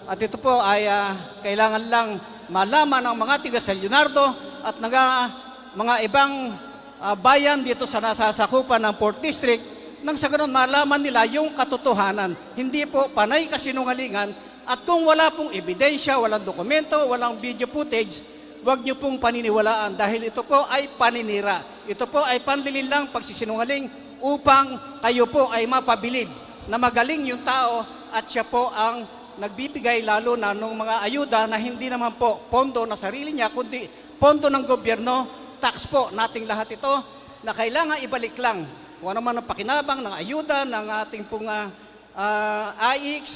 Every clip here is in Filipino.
At ito po ay kailangan lang malaman ng mga tiga San Leonardo at mga ibang bayan dito sa nasasakupan ng 4th District nang sa ganun malaman nila yung katotohanan. Hindi po panay kasinungalingan at kung wala pong ebidensya, walang dokumento, walang video footage, huwag niyo pong paniniwalaan dahil ito po ay paninira. Ito po ay panlilin lang pagsisinungaling upang kayo po ay mapabilib na magaling yung tao at siya po ang nagbibigay lalo na ng mga ayuda na hindi naman po pondo na sarili niya kundi pondo ng gobyerno, tax po nating lahat ito na kailangan ibalik lang. Kung ano man ang pakinabang ng ayuda ng ating pong AIX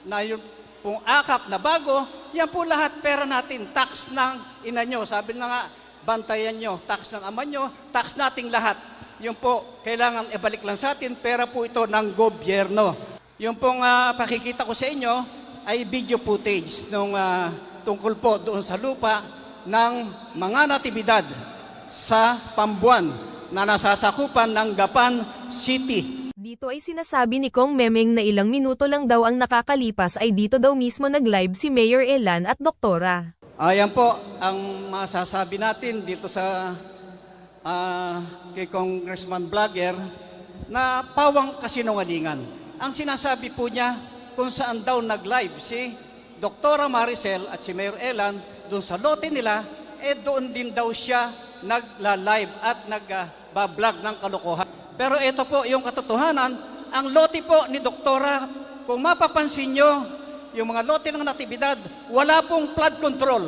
na yung pong akap na bago, yan po lahat pera natin, tax ng ina nyo. Sabi na nga, bantayan nyo, tax ng ama nyo, tax nating lahat. Yung po, kailangan ibalik lang sa atin, pera po ito ng gobyerno. Yung pong pakikita ko sa inyo ay video footage nung tungkol po doon sa lupa ng mga natibidad sa Pambuan na nasasakupan ng Gapan City. Dito ay sinasabi ni Kong Memeng na ilang minuto lang daw ang nakakalipas ay dito daw mismo nag-live si Mayor Elan at Doktora. Ayan po ang masasabi natin dito sa kay Congressman Vlogger na pawang kasinungalingan. Ang sinasabi po niya kung saan daw nag-live si Doktora Maricel at si Mayor Elan doon sa lote nila, doon din daw siya nagla-live at nagbablog ng kalokohan. Pero ito po yung katotohanan, ang lote po ni Doktora, kung mapapansin nyo, yung mga lote ng natibidad, wala pong flood control.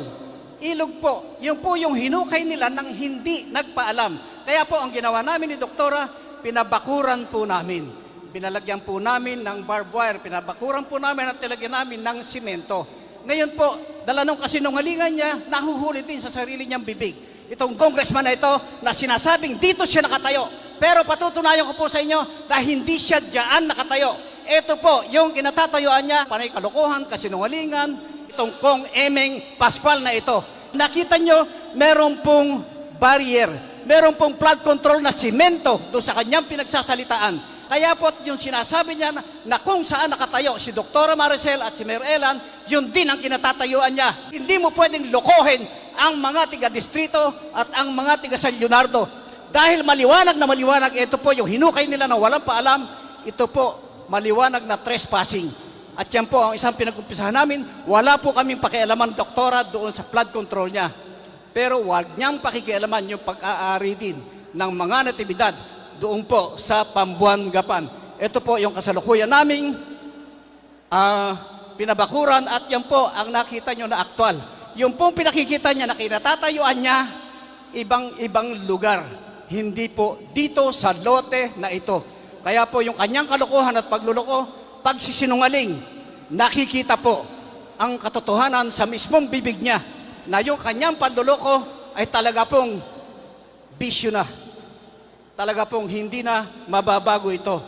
Ilog po. Yung po yung hinukay nila nang hindi nagpaalam. Kaya po ang ginawa namin ni Doktora, pinabakuran po namin. Pinalagyan po namin ng barbed wire, pinabakuran po namin at tilagyan namin ng simento. Ngayon po, dala nung kasinungalingan niya, nahuhuli din sa sarili niyang bibig. Itong congressman na ito na sinasabing dito siya nakatayo. Pero patutunayan ko po sa inyo na hindi siya diyan nakatayo. Ito po, yung kinatatayuan niya, panay kalokohan, kasinungalingan, itong Kong Emeng Pascual na ito. Nakita nyo, meron pong barrier, meron pong flood control na simento doon sa kanyang pinagsasalitaan. Kaya po yung sinasabi niya na kung saan nakatayo si Dr. Maricel at si Mayor Elan, yun din ang kinatatayuan niya. Hindi mo pwedeng lokohin ang mga tiga-distrito at ang mga tiga-San Leonardo. Dahil maliwanag na maliwanag, ito po yung hinukay nila na walang paalam, ito po maliwanag na trespassing. At yan po ang isang pinag-umpisahan namin, wala po kaming pakialaman doktora doon sa flood control niya. Pero wag niyang pakikialaman yung pag-aari din ng mga natibidad doon po sa Pambuan, Gapan. Ito po yung kasalukuyan naming pinabakuran at yan po ang nakita nyo na aktual. Yung pong pinakikita niya na kinatatayuan niya, ibang lugar. Hindi po dito sa lote na ito. Kaya po yung kanyang kalokohan at pagluloko, pagsisinungaling, nakikita po ang katotohanan sa mismong bibig niya na yung kanyang panluloko ay talaga pong bisyo na. Talaga pong hindi na mababago ito.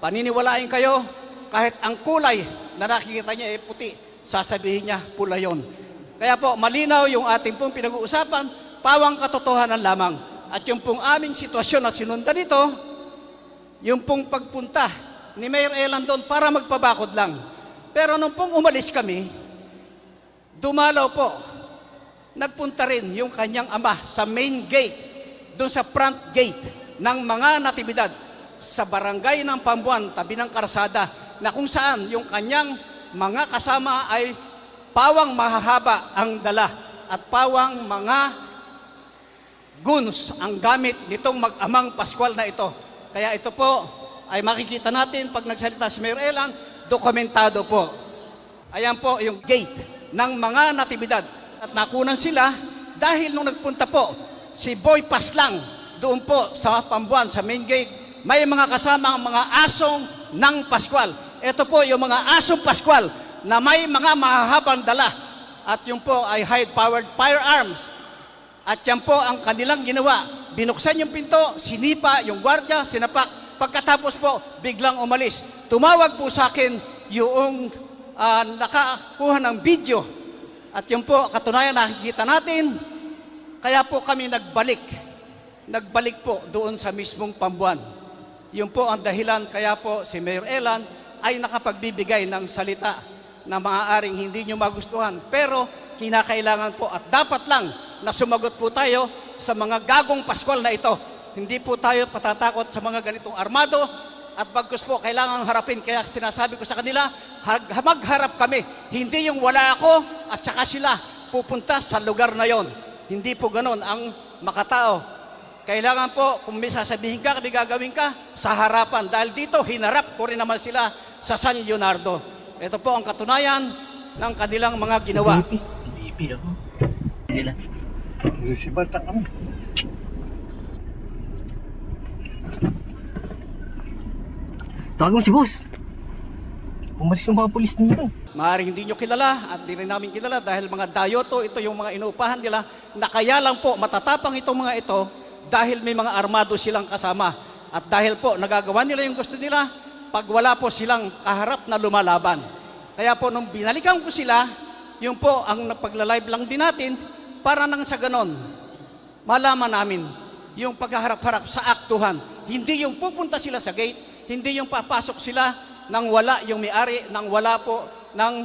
Paniniwalain kayo, kahit ang kulay na nakikita niya ay puti, sasabihin niya pula yon. Kaya po, malinaw yung ating pong pinag-uusapan, pawang katotohanan lamang. At yung pong aming sitwasyon na sinundan ito, yung pong pagpunta ni Mayor Elan doon para magpabakod lang. Pero nung pong umalis kami, dumalaw po, nagpunta rin yung kanyang ama sa main gate, doon sa front gate ng mga natibidad sa barangay ng Pambuan, tabi ng karsada, na kung saan yung kanyang mga kasama ay pawang mahahaba ang dala at pawang mga guns ang gamit nitong mag-amang Pascual na ito. Kaya ito po ay makikita natin pag nagsalita si Mayor Elan, dokumentado po. Ayan po yung gate ng mga natibidad. At nakunan sila dahil nung nagpunta po si Boy Paslang doon po sa Pambuan, sa main gate, may mga kasama ang mga asong ng Pascual. Ito po yung mga asong Pascual na may mga mahahabang dala at yung po ay high-powered firearms. At yan po ang kanilang ginawa. Binuksan yung pinto, sinipa yung gwardiya, sinapak. Pagkatapos po, biglang umalis. Tumawag po sa akin yung nakakuha ng video. At yun po, katunayan nakikita natin. Kaya po kami nagbalik. Nagbalik po doon sa mismong Pambuan. Yun po ang dahilan kaya po si Mayor Elan ay nakapagbibigay ng salita na maaaring hindi nyo magustuhan. Pero kinakailangan po at dapat lang na sumagot po tayo sa mga gagong Paskwal na ito. Hindi po tayo patatakot sa mga ganitong armado at bagkus po kailangan harapin. Kaya sinasabi ko sa kanila, magharap kami. Hindi yung wala ako at saka sila pupunta sa lugar na yon. Hindi po ganon ang makatao. Kailangan po, kung may sasabihin ka, may gagawin ka, sa harapan. Dahil dito, hinarap ko rin naman sila sa San Leonardo. Ito po ang katunayan ng kanilang mga ginawa. Bibi ako. Hindi lang. Si Bata kami. Tawag mo si boss. Umalis yung mga pulis nito. Maaaring hindi nyo kilala at di rin namin kilala dahil mga dayoto, ito yung mga inuupahan nila na kaya lang po matatapang itong mga ito dahil may mga armado silang kasama. At dahil po nagagawa nila yung gusto nila pag wala po silang kaharap na lumalaban. Kaya po nung binalikan ko sila, yun po ang napagla-live lang din natin para nang sa ganon, malaman namin yung paghaharap-harap sa aktuhan. Hindi yung pupunta sila sa gate, hindi yung papasok sila nang wala yung may-ari, nang wala po ng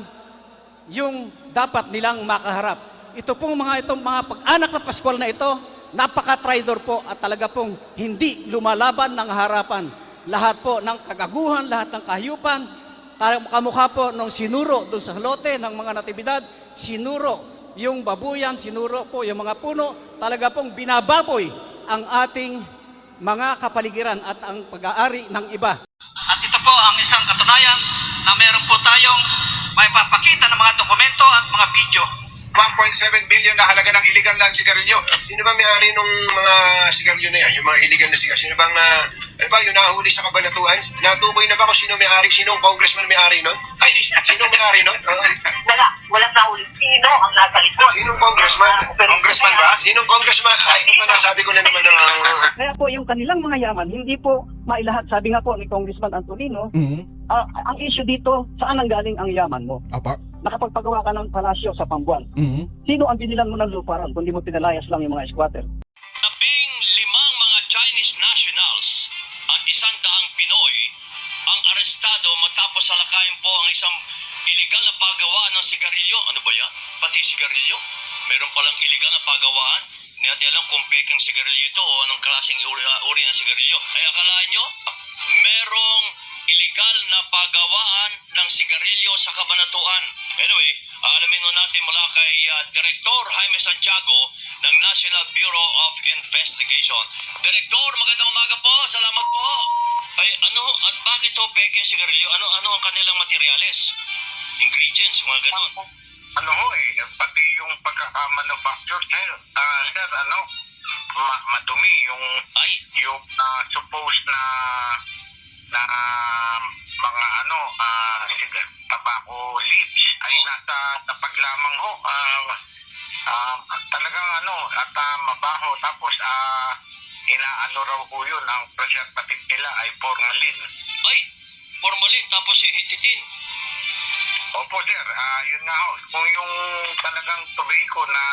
yung dapat nilang makaharap. Ito pong itong mga pag-anak na Paskwal na ito, napaka-traidor po at talaga pong hindi lumalaban ng harapan. Lahat po ng kagaguhan, lahat ng kahiyupan, kamukha po nung sinuro doon sa lote ng mga natibidad, sinuro yung babuyan, sinuro po yung mga puno, talaga pong binababoy ang ating mga kapaligiran at ang pag-aari ng iba. At ito po ang isang katunayan na meron po tayong may papakita ng mga dokumento at mga video. 1.7 billion na halaga ng illegal na sigarilyo. Sino ba may-ari nung mga sigarilyo na yan? Yung mga illegal na sigarilyo? Sino bang, ano ba, yung nahuli sa kabanatuan? Natuboy na ba kung sino may-ari? Sinong congressman may-ari nun? Ay, sinong may-ari nun? Walang nahuli. Sino ang nasa likod? Sinong congressman? Congressman ba? Sinong congressman? Ay, nasabi ko na naman na... Kaya po yung kanilang mga yaman, hindi po mailahat. Sabi nga po ni Congressman Antolino, ang issue dito, saan ang galing ang yaman mo? Apa? Nakapagpagawa ka ng palasyo sa Pambuan. Sino ang binilan mo ng lupa ron, kundi mo pinalayas lang yung mga squatter? 15 mga Chinese nationals at 100 Pinoy ang arestado matapos salakayin po ang isang illegal na pagawaan ng sigarilyo. Ano ba yan? Pati sigarilyo? Meron palang illegal na pagawaan. Hindi natin alam kung peking sigarilyo ito o anong klaseng uri ng sigarilyo. Kaya akalaan nyo, merong illegal na pagawaan ng sigarilyo sa Cabanatuan. Anyway, alamin nun natin mula kay Director Jaime Santiago ng National Bureau of Investigation. Director, magandang umaga po. Salamat po. Ay, at bakit to peke yung sigarilyo? Ano ang kanilang materyales? Ingredients, mga ganon. pati yung pagkaka-manufacture, sir, madumi yung supposed na mga tobacco leaves ay nasa paglamang ho. Talagang at mabaho, tapos inaano raw ho yun, ang preservative nila ay formalin. Ay, formalin, tapos hihititin. Opo sir, yun nga ho, kung yung talagang tobacco na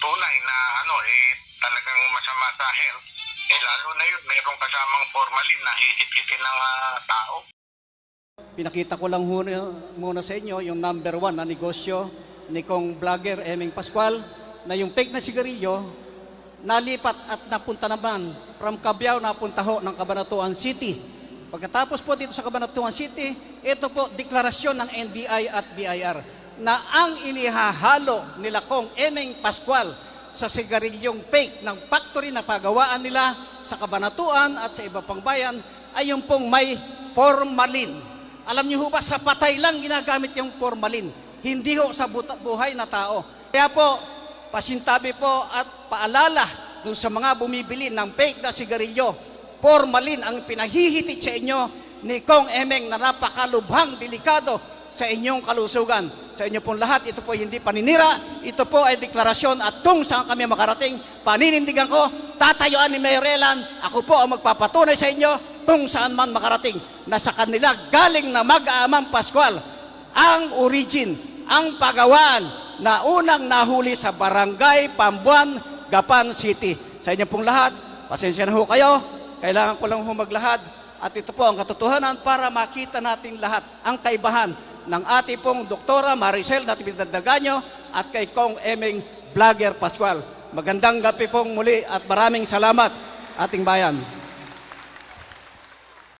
tunay na talagang masama sa health, lalo na yun, mayroong kasamang formalin na hihit-hitin ng tao. Pinakita ko lang muna sa inyo yung number 1 na negosyo ni Kong Vlogger Eming Pascual na yung fake na sigarilyo nalipat at napunta naman from Cabiao, napunta ho ng Cabanatuan City. Pagkatapos po dito sa Cabanatuan City, ito po deklarasyon ng NBI at BIR na ang inihahalo nila Kong Eming Pascual sa sigarilyong fake ng factory na pagawaan nila sa Cabanatuan at sa iba pang bayan ay yung pong may formalin. Alam niyo ho ba, sa patay lang ginagamit yung formalin, hindi ho sa buhay na tao. Kaya po, pasintabi po at paalala dun sa mga bumibili ng fake na sigarilyo, formalin ang pinahihitit sa inyo ni Kong Emeng na napakalubhang delikado sa inyong kalusugan. Sa inyo pong lahat, ito po hindi paninira, ito po ay deklarasyon at kung saan kami makarating, paninindigan ko, tatayuan ni Mayor Elan, ako po ang magpapatunay sa inyo kung saan man makarating na sa kanila galing na mag-aamang Pascual ang origin, ang pagawaan na unang nahuli sa Barangay Pambuan, Gapan City. Sa inyo pong lahat, pasensya na ho kayo, kailangan ko lang ho maglahad At ito po ang katotohanan para makita natin lahat ang kaibahan ng ating pong Doktora Maricel Natividad-Daganyo at kay Kong Eming Vlogger Pascual. Magandang gabi pong muli at maraming salamat ating bayan.